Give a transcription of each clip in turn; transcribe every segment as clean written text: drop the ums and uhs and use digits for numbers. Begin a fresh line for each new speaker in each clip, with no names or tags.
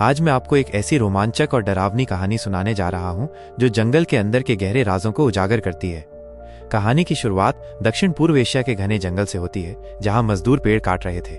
आज मैं आपको एक ऐसी रोमांचक और डरावनी कहानी सुनाने जा रहा हूं जो जंगल के अंदर के गहरे राजों को उजागर करती है। कहानी की शुरुआत दक्षिण पूर्व एशिया के घने जंगल से होती है, जहां मजदूर पेड़ काट रहे थे।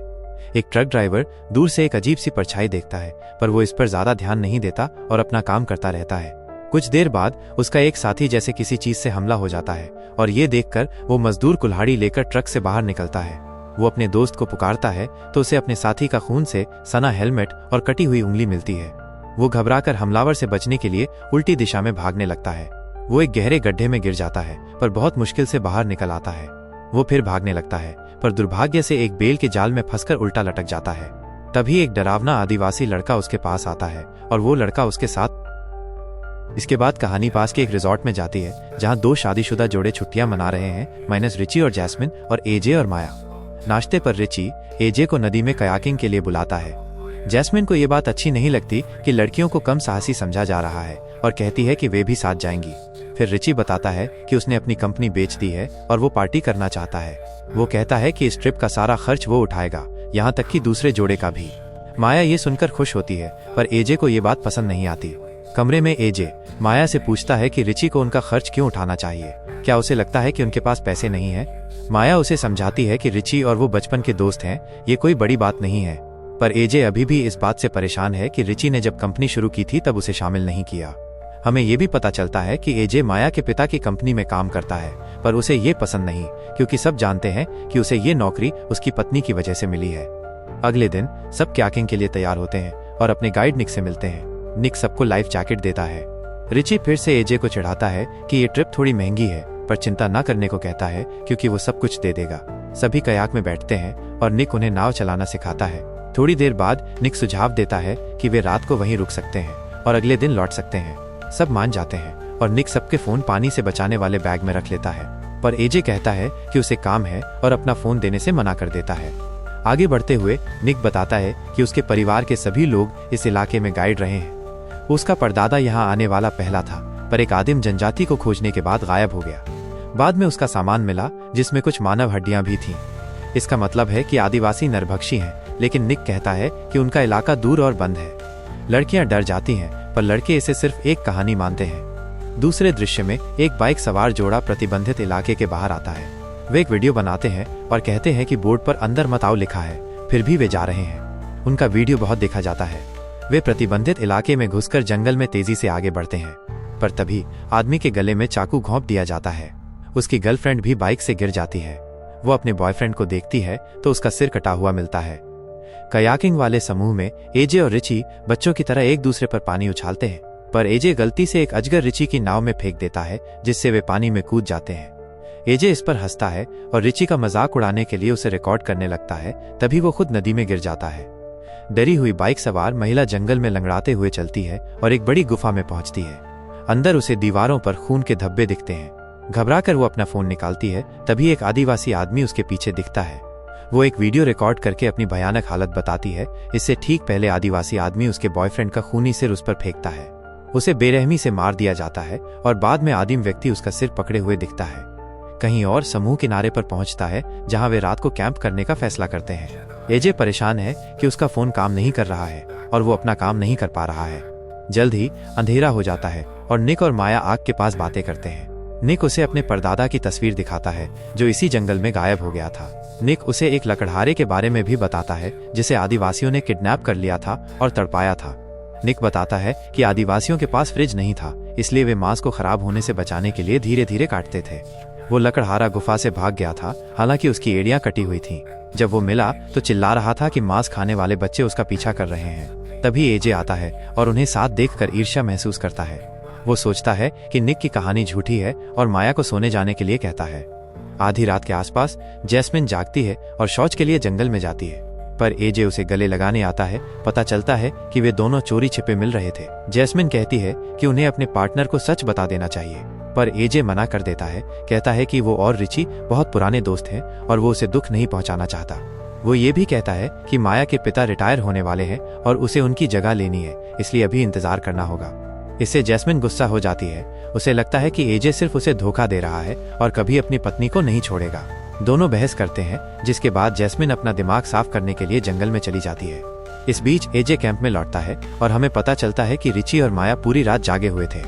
एक ट्रक ड्राइवर दूर से एक अजीब सी परछाई देखता है, पर वो इस पर ज्यादा ध्यान नहीं देता और अपना काम करता रहता है। कुछ देर बाद उसका एक साथी जैसे किसी चीज से हमला हो जाता है और ये देखकर वो मजदूर कुल्हाड़ी लेकर ट्रक से बाहर निकलता है। वो अपने दोस्त को पुकारता है तो उसे अपने साथी का खून से सना हेलमेट और कटी हुई उंगली मिलती है। वो घबराकर हमलावर से बचने के लिए उल्टी दिशा में भागने लगता है। वो एक गहरे गड्ढे में गिर जाता है, पर बहुत मुश्किल से बाहर निकल आता है। वो फिर भागने लगता है, पर दुर्भाग्य से एक बेल के जाल में फंसकर उल्टा लटक जाता है। तभी एक डरावना आदिवासी लड़का उसके पास आता है और वो लड़का उसके साथ। इसके बाद कहानी पास के एक रिजॉर्ट में जाती है, जहां दो शादीशुदा जोड़े छुट्टियां मना रहे हैं, माइनस रिची और जैस्मिन और एजे और माया। नाश्ते पर रिची एजे को नदी में कयाकिंग के लिए बुलाता है। जैस्मिन को ये बात अच्छी नहीं लगती कि लड़कियों को कम साहसी समझा जा रहा है और कहती है कि वे भी साथ जाएंगी। फिर रिची बताता है कि उसने अपनी कंपनी बेच दी है और वो पार्टी करना चाहता है। वो कहता है कि इस ट्रिप का सारा खर्च वो उठाएगा, यहाँ तक कि दूसरे जोड़े का भी। माया ये सुनकर खुश होती है, पर एजे को ये बात पसंद नहीं आती। कमरे में एजे माया से पूछता है कि रिची को उनका खर्च क्यों उठाना चाहिए, क्या उसे लगता है कि उनके पास पैसे नहीं है। माया उसे समझाती है कि रिची और वो बचपन के दोस्त हैं, ये कोई बड़ी बात नहीं है। पर एजे अभी भी इस बात से परेशान है कि रिची ने जब कंपनी शुरू की थी तब उसे शामिल नहीं किया। हमें ये भी पता चलता है कि एजे माया के पिता की कंपनी में काम करता है, पर उसे ये पसंद नहीं, क्योंकि सब जानते हैं कि उसे ये नौकरी उसकी पत्नी की वजह से मिली है। अगले दिन सब कयाकिंग के लिए तैयार होते हैं और अपने गाइड निक से मिलते हैं। निक सबको लाइफ जैकेट देता है। रिची फिर से एजे को चिढ़ाता है कि ये ट्रिप थोड़ी महंगी है, पर चिंता न करने को कहता है क्योंकि वो सब कुछ दे देगा। सभी कयाक में बैठते हैं और निक उन्हें नाव चलाना सिखाता है। थोड़ी देर बाद निक सुझाव देता है कि वे रात को वहीं रुक सकते हैं और अगले दिन लौट सकते हैं। सब मान जाते हैं और निक सबके फोन पानी से बचाने वाले बैग में रख लेता है, पर एजे कहता है कि उसे काम है और अपना फोन देने से मना कर देता है। आगे बढ़ते हुए निक बताता है कि उसके परिवार के सभी लोग इस इलाके में गाइड रहे हैं। उसका परदादा यहाँ आने वाला पहला था, पर एक आदिम जनजाति को खोजने के बाद गायब हो गया। बाद में उसका सामान मिला, जिसमें कुछ मानव हड्डियां भी थीं। इसका मतलब है कि आदिवासी नरभक्षी हैं, लेकिन निक कहता है कि उनका इलाका दूर और बंद है। लड़कियां डर जाती हैं, पर लड़के इसे सिर्फ एक कहानी मानते हैं। दूसरे दृश्य में एक बाइक सवार जोड़ा प्रतिबंधित इलाके के बाहर आता है। वे एक वीडियो बनाते हैं और कहते हैं कि बोर्ड पर अंदर मत आओ लिखा है, फिर भी वे जा रहे हैं। उनका वीडियो बहुत देखा जाता है। वे प्रतिबंधित इलाके में घुसकर जंगल में तेजी से आगे बढ़ते हैं, पर तभी आदमी के गले में चाकू घोंप दिया जाता है। उसकी गर्लफ्रेंड भी बाइक से गिर जाती है। वो अपने बॉयफ्रेंड को देखती है तो उसका सिर कटा हुआ मिलता है। कयाकिंग वाले समूह में एजे और रिची बच्चों की तरह एक दूसरे पर पानी उछालते हैं, पर एजे गलती से एक अजगर रिची की नाव में फेंक देता है, जिससे वे पानी में कूद जाते हैं। एजे इस पर हंसता है और रिची का मजाक उड़ाने के लिए उसे रिकॉर्ड करने लगता है। तभी वो खुद नदी में गिर जाता है। डरी हुई बाइक सवार महिला जंगल में लंगड़ाते हुए चलती है और एक बड़ी गुफा में पहुंचती है। अंदर उसे दीवारों पर खून के धब्बे दिखते हैं। घबराकर वो अपना फोन निकालती है। तभी एक आदिवासी आदमी उसके पीछे दिखता है। वो एक वीडियो रिकॉर्ड करके अपनी भयानक हालत बताती है। इससे ठीक पहले आदिवासी आदमी उसके बॉयफ्रेंड का खूनी सिर उस पर फेंकता है। उसे बेरहमी से मार दिया जाता है और बाद में आदिम व्यक्ति उसका सिर पकड़े हुए दिखता है। कहीं और समूह किनारे पर पहुंचता है, जहां वे रात को कैंप करने का फैसला करते हैं। एजे परेशान है कि उसका फोन काम नहीं कर रहा है और वो अपना काम नहीं कर पा रहा है। जल्द ही अंधेरा हो जाता है और निक और माया आग के पास बातें करते हैं। निक उसे अपने परदादा की तस्वीर दिखाता है, जो इसी जंगल में गायब हो गया था। निक उसे एक लकड़हारे के बारे में भी बताता है, जिसे आदिवासियों ने किडनैप कर लिया था और तड़पाया था। निक बताता है कि आदिवासियों के पास फ्रिज नहीं था, इसलिए वे मांस को खराब होने से बचाने के लिए धीरे धीरे काटते थे। वो लकड़हारा गुफा से भाग गया था, हालांकि उसकी एड़ियां कटी हुई थीं। जब वो मिला तो चिल्ला रहा था कि मांस खाने वाले बच्चे उसका पीछा कर रहे हैं। तभी एजे आता है और उन्हें साथ देखकर ईर्ष्या महसूस करता है। वो सोचता है कि निक की कहानी झूठी है और माया को सोने जाने के लिए कहता है। आधी रात के आसपास जैस्मिन जागती है और शौच के लिए जंगल में जाती है, पर एजे उसे गले लगाने आता है। पता चलता है कि वे दोनों चोरी छिपे मिल रहे थे। जैस्मिन कहती है कि उन्हें अपने पार्टनर को सच बता देना चाहिए, पर एजे मना कर देता है। कहता है कि वो और रिची बहुत पुराने दोस्त हैं और वो उसे दुख नहीं पहुंचाना चाहता। वो ये भी कहता है कि माया के पिता रिटायर होने वाले हैं और उसे उनकी जगह लेनी है, इसलिए अभी इंतजार करना होगा। इससे जैस्मिन गुस्सा हो जाती है। उसे लगता है कि एजे सिर्फ उसे धोखा दे रहा है और कभी अपनी पत्नी को नहीं छोड़ेगा। दोनों बहस करते हैं, जिसके बाद जैस्मिन अपना दिमाग साफ करने के लिए जंगल में चली जाती है। इस बीच एजे कैंप में लौटता है और हमें पता चलता है कि रिची और माया पूरी रात जागे हुए थे।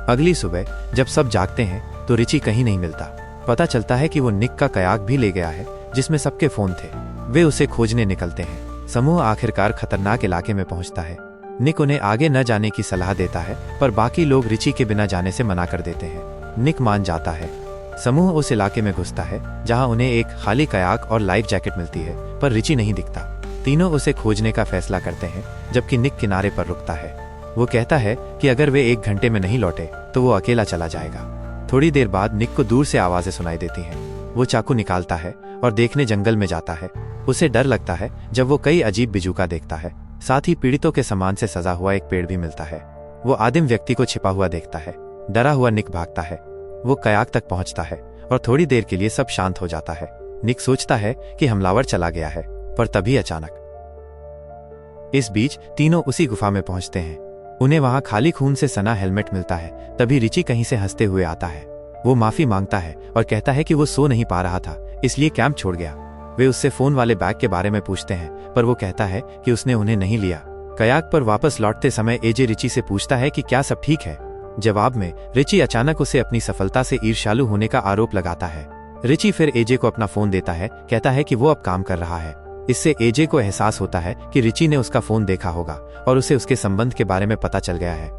अगली सुबह जब सब जागते हैं तो रिची कहीं नहीं मिलता। पता चलता है कि वो निक का कयाक भी ले गया है जिसमें सबके फोन थे। वे उसे खोजने निकलते हैं। समूह आखिरकार खतरनाक इलाके में पहुंचता है। निक उन्हें आगे न जाने की सलाह देता है पर बाकी लोग रिची के बिना जाने से मना कर देते हैं। निक मान जाता है। समूह उस इलाके में घुसता है जहां उन्हें एक खाली कयाक और लाइफ जैकेट मिलती है पर रिची नहीं दिखता। तीनों उसे खोजने का फैसला करते हैं जबकि निक किनारे पर रुकता है। वो कहता है कि अगर वे 1 घंटे में नहीं लौटे तो वो अकेला चला जाएगा। थोड़ी देर बाद निक को दूर से आवाजें सुनाई देती हैं। वो चाकू निकालता है और देखने जंगल में जाता है। उसे डर लगता है जब वो कई अजीब बिजूका देखता है। साथ ही पीड़ितों के सामान से सजा हुआ एक पेड़ भी मिलता है। वो आदिम व्यक्ति को छिपा हुआ देखता है। डरा हुआ निक भागता है। वो कयाक तक पहुंचता है और थोड़ी देर के लिए सब शांत हो जाता है। निक सोचता है कि हमलावर चला गया है पर तभी अचानक इस बीच तीनों उसी गुफा में पहुंचते हैं। उन्हें वहां खाली खून से सना हेलमेट मिलता है। तभी रिची कहीं से हंसते हुए आता है। वो माफी मांगता है और कहता है कि वो सो नहीं पा रहा था इसलिए कैंप छोड़ गया। वे उससे फोन वाले बैग के बारे में पूछते हैं पर वो कहता है कि उसने उन्हें नहीं लिया। कयाक पर वापस लौटते समय एजे रिची से पूछता है कि क्या सब ठीक है। जवाब में रिची अचानक उसे अपनी सफलता से ईर्ष्यालु होने का आरोप लगाता है। रिची फिर एजे को अपना फोन देता है, कहता है कि वो अब काम कर रहा है। इससे एजे को एहसास होता है कि रिची ने उसका फोन देखा होगा और उसे उसके संबंध के बारे में पता चल गया है।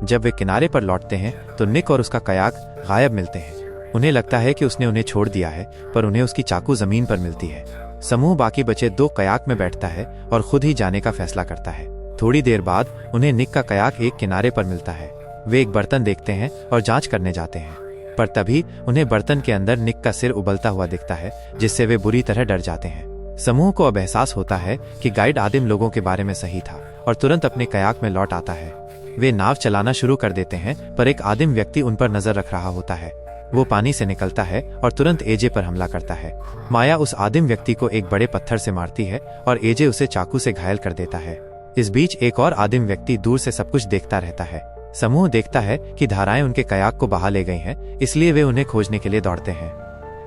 जब वे किनारे पर लौटते हैं तो निक और उसका कयाक गायब मिलते हैं। उन्हें लगता है कि उसने उन्हें छोड़ दिया है पर उन्हें उसकी चाकू जमीन पर मिलती है। समूह बाकी बचे 2 कयाक में बैठता है और खुद ही जाने का फैसला करता है। थोड़ी देर बाद उन्हें निक का कयाक एक किनारे पर मिलता है। वे एक बर्तन देखते हैं और जांच करने जाते हैं पर तभी उन्हें बर्तन के अंदर निक का सिर उबलता हुआ दिखता है जिससे वे बुरी तरह डर जाते हैं। समूह को अब एहसास होता है कि गाइड आदिम लोगों के बारे में सही था और तुरंत अपने कयाक में लौट आता है। वे नाव चलाना शुरू कर देते हैं पर एक आदिम व्यक्ति उन पर नजर रख रहा होता है। वो पानी से निकलता है और तुरंत एजे पर हमला करता है। माया उस आदिम व्यक्ति को एक बड़े पत्थर से मारती है और एजे उसे चाकू से घायल कर देता है। इस बीच एक और आदिम व्यक्ति दूर से सब कुछ देखता रहता है। समूह देखता है कि धाराएं उनके कयाक को बहा ले गई हैं, इसलिए वे उन्हें खोजने के लिए दौड़ते हैं।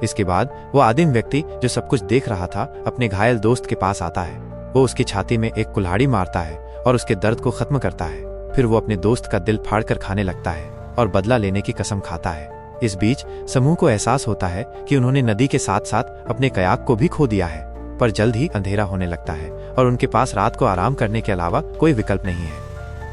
इसके बाद वो आदिम व्यक्ति जो सब कुछ देख रहा था अपने घायल दोस्त के पास आता है। वो उसकी छाती में एक कुल्हाड़ी मारता है और उसके दर्द को खत्म करता है। फिर वो अपने दोस्त का दिल फाड़कर खाने लगता है और बदला लेने की कसम खाता है। इस बीच समूह को एहसास होता है कि उन्होंने नदी के साथ साथ अपने कयाक को भी खो दिया है। पर जल्द ही अंधेरा होने लगता है और उनके पास रात को आराम करने के अलावा कोई विकल्प नहीं है।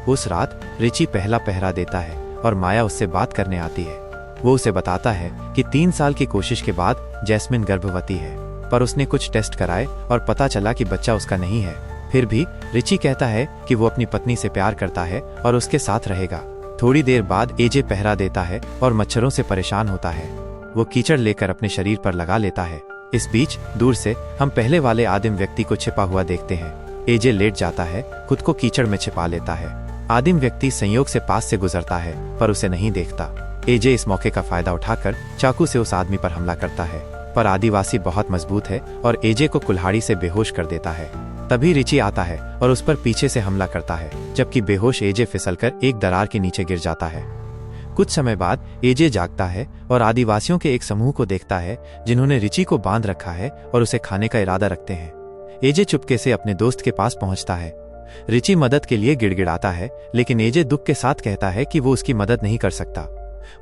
उस रात रिची पहला पहरा देता है और माया उससे बात करने आती है। वो उसे बताता है कि 3 साल की कोशिश के बाद जैस्मिन गर्भवती है पर उसने कुछ टेस्ट कराए और पता चला कि बच्चा उसका नहीं है। फिर भी रिची कहता है कि वो अपनी पत्नी से प्यार करता है और उसके साथ रहेगा। थोड़ी देर बाद एजे पहरा देता है और मच्छरों से परेशान होता है। वो कीचड़ लेकर अपने शरीर पर लगा लेता है। इस बीच दूर से हम पहले वाले आदिम व्यक्ति को छिपा हुआ देखते हैं। एजे लेट जाता है, खुद को कीचड़ में छिपा लेता है। आदिम व्यक्ति संयोग से पास से गुजरता है पर उसे नहीं देखता। एजे इस मौके का फायदा उठाकर चाकू से उस आदमी पर हमला करता है पर आदिवासी बहुत मजबूत है और एजे को कुल्हाड़ी से बेहोश कर देता है। तभी रिची आता है और उस पर पीछे से हमला करता है जबकि बेहोश एजे फिसलकर एक दरार के नीचे गिर जाता है। कुछ समय बाद एजे जागता है और आदिवासियों के एक समूह को देखता है जिन्होंने रिची को बांध रखा है और उसे खाने का इरादा रखते हैं। एजे चुपके से अपने दोस्त के पास पहुंचता है। रिची मदद के लिए गिड़गिड़ाता है लेकिन एजे दुख के साथ कहता है कि वो उसकी मदद नहीं कर सकता।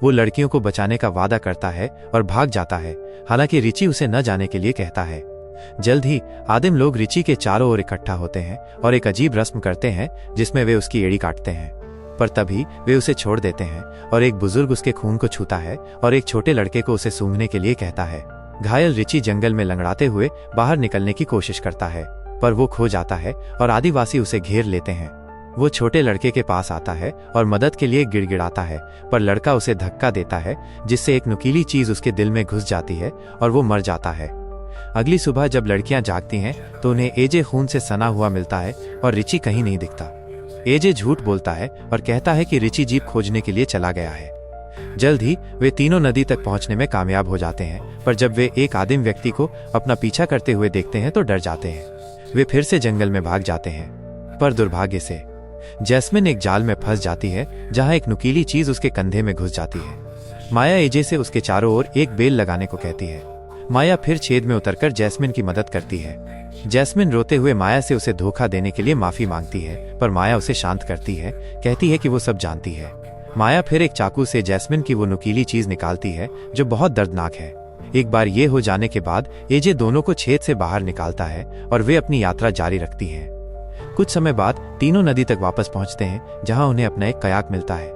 वो लड़कियों को बचाने का वादा करता है और भाग जाता है, हालांकि रिची उसे न जाने के लिए कहता है। जल्द ही आदिम लोग रिची के चारों ओर इकट्ठा होते हैं और एक अजीब रस्म करते हैं जिसमें वे उसकी एड़ी काटते हैं। पर तभी वे उसे छोड़ देते हैं और एक बुजुर्ग उसके खून को छूता है और एक छोटे लड़के को उसे सूंघने के लिए कहता है। घायल रिची जंगल में लंगड़ाते हुए बाहर निकलने की कोशिश करता है पर वो खो जाता है और आदिवासी उसे घेर लेते हैं। वो छोटे लड़के के पास आता है और मदद के लिए गिड़गिड़ाता है पर लड़का उसे धक्का देता है जिससे एक नुकीली चीज उसके दिल में घुस जाती है और वो मर जाता है। अगली सुबह जब लड़कियां जागती हैं तो उन्हें एजे खून से सना हुआ मिलता है और रिची कहीं नहीं दिखता। एजे झूठ बोलता है और कहता है कि रिची जीप खोजने के लिए चला गया है। जल्द ही वे तीनों नदी तक पहुंचने में कामयाब हो जाते हैं पर जब वे एक आदिम व्यक्ति को अपना पीछा करते हुए देखते हैं तो डर जाते हैं। वे फिर से जंगल में भाग जाते हैं पर दुर्भाग्य से जैस्मिन एक जाल में फंस जाती है जहां एक नुकीली चीज उसके कंधे में घुस जाती है। माया एजे से उसके चारों ओर एक बेल लगाने को कहती है माया फिर छेद में उतरकर जैस्मिन की मदद करती है। जैस्मिन रोते हुए माया से उसे धोखा देने के लिए माफी मांगती है, पर माया उसे शांत करती है, कहती है कि वो सब जानती है। माया फिर एक चाकू से जैस्मिन की वो नुकीली चीज निकालती है जो बहुत दर्दनाक है। एक बार ये हो जाने के बाद एजे दोनों को छेद से बाहर निकालता है और वे अपनी यात्रा जारी रखती हैं। कुछ समय बाद तीनों नदी तक वापस पहुंचते हैं, जहां उन्हें अपना एक कयाक मिलता है।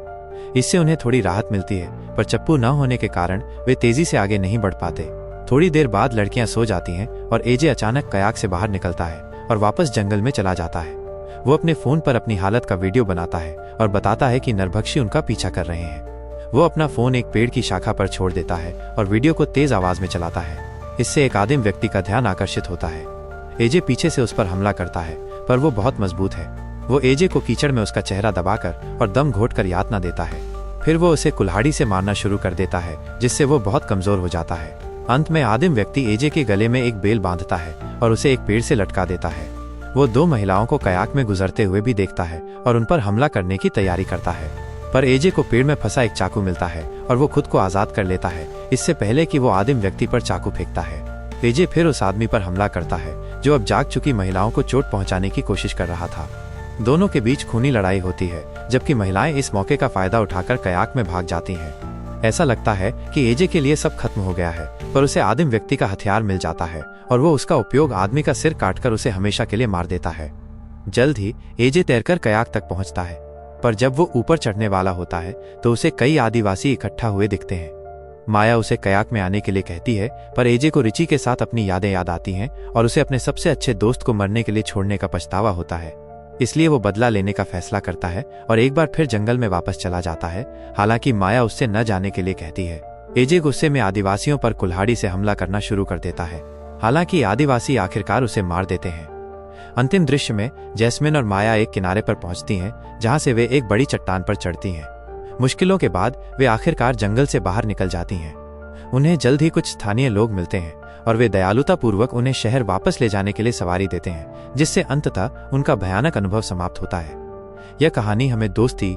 इससे उन्हें थोड़ी राहत मिलती है, पर चप्पू न होने के कारण वे तेजी से आगे नहीं बढ़ पाते। थोड़ी देर बाद लड़कियां सो जाती हैं और एजे अचानक कयाक से बाहर निकलता है और वापस जंगल में चला जाता है। वो अपने फोन पर अपनी हालत का वीडियो बनाता है और बताता है कि नरभक्षी उनका पीछा कर रहे हैं। वो अपना फोन एक पेड़ की शाखा पर छोड़ देता है और वीडियो को तेज आवाज में चलाता है। इससे एक आदिम व्यक्ति का ध्यान आकर्षित होता है। एजे पीछे से उस पर हमला करता है, पर वो बहुत मजबूत है। वो एजे को कीचड़ में उसका चेहरा दबाकर और दम घोटकर यातना देता है। फिर वो उसे कुल्हाड़ी से मारना शुरू कर देता है, जिससे वो बहुत कमजोर हो जाता है। अंत में आदिम व्यक्ति एजे के गले में एक बेल बांधता है और उसे एक पेड़ से लटका देता है। वो दो महिलाओं को कयाक में गुजरते हुए भी देखता है और उन पर हमला करने की तैयारी करता है, पर एजे को पेड़ में फंसा एक चाकू मिलता है और वो खुद को आजाद कर लेता है, इससे पहले कि वो आदिम व्यक्ति पर चाकू फेंकता है। एजे फिर उस आदमी पर हमला करता है जो अब जाग चुकी महिलाओं को चोट पहुंचाने की कोशिश कर रहा था। दोनों के बीच खूनी लड़ाई होती है, जबकि महिलाएं इस मौके का फायदा उठाकर कयाक में भाग जाती हैं। ऐसा लगता है कि एजे के लिए सब खत्म हो गया है, पर उसे आदिम व्यक्ति का हथियार मिल जाता है और वो उसका उपयोग आदमी का सिर काटकर उसे हमेशा के लिए मार देता है। जल्द ही एजे तैरकर कयाक तक पहुंचता है, पर जब वो ऊपर चढ़ने वाला होता है तो उसे कई आदिवासी इकट्ठा हुए दिखते हैं। माया उसे कयाक में आने के लिए कहती है, पर एजे को रिची के साथ अपनी यादें याद आती हैं और उसे अपने सबसे अच्छे दोस्त को मरने के लिए छोड़ने का पछतावा होता है। इसलिए वो बदला लेने का फैसला करता है और एक बार फिर जंगल में वापस चला जाता है। हालांकि माया उससे न जाने के लिए कहती है। एजे गुस्से में आदिवासियों पर कुल्हाड़ी से हमला करना शुरू कर देता है। हालांकि आदिवासी आखिरकार उसे मार देते हैं। अंतिम दृश्य में जैस्मिन और माया एक किनारे पर पहुंचती हैं, जहां से वे एक बड़ी चट्टान पर चढ़ती हैं। मुश्किलों के बाद वे आखिरकार जंगल से बाहर निकल जाती हैं। उन्हें जल्द ही कुछ स्थानीय लोग मिलते हैं और वे दयालुता पूर्वक उन्हें शहर वापस ले जाने के लिए सवारी देते हैं, जिससे अंततः उनका भयानक अनुभव समाप्त होता है। यह कहानी हमें दोस्ती,